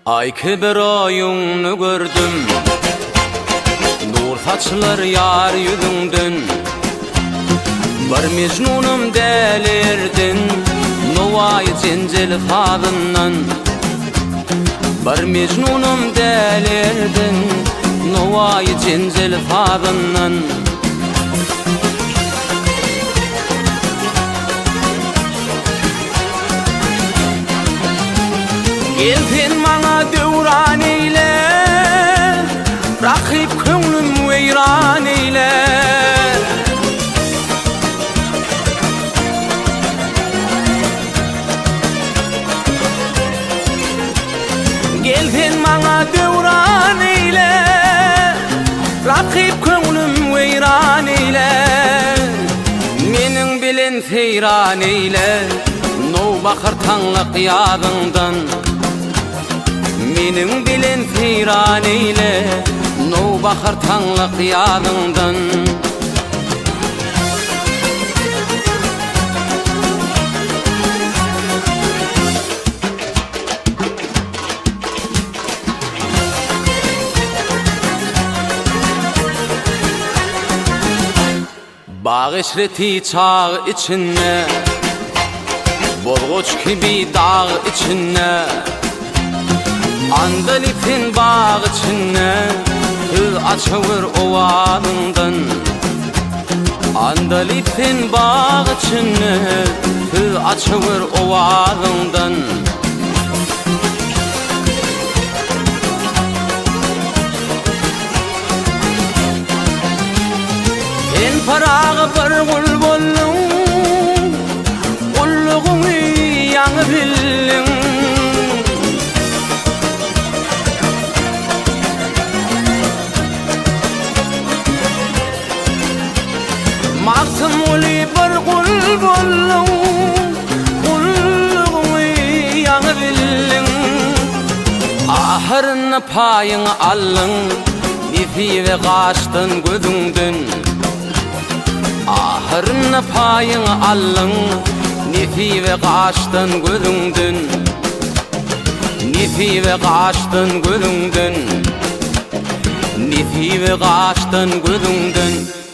Ayki bir oyunu gördüm, nur saçlar yar yüzünden. Bir mecnunum delirdin, Nova'yı cencel fadından. Bir mecnunum delirdin, Nova'yı cencel fadından. Geldin bana devran eyle, rakip könglüm veyran eyle. Geldin bana devran eyle, rakip könglüm veyran eyle. Menin bilen seyran eyle, no bakır tanlık yadından. Menin bilen seyran eyle, no bakır tanlık yadından. Bağ işreti çağ içine, bolgoç gibi dağ içine. Andalipin bağ içine, tüz açılır ovadından. Andalipin bağ içine, tüz açılır ovadından. En parağı bir gul bollun, gulluğunu yanı billin. Maktım uli bir gul bollun, gulluğunu yanı billin. Ahırını payını allın, nifi ve kaçtın gözünden. Ahırını payını allın, nifi ve kaçtın gözünden. Nifi ve kaçtın gözünden. Nifi ve kaçtın gözünden.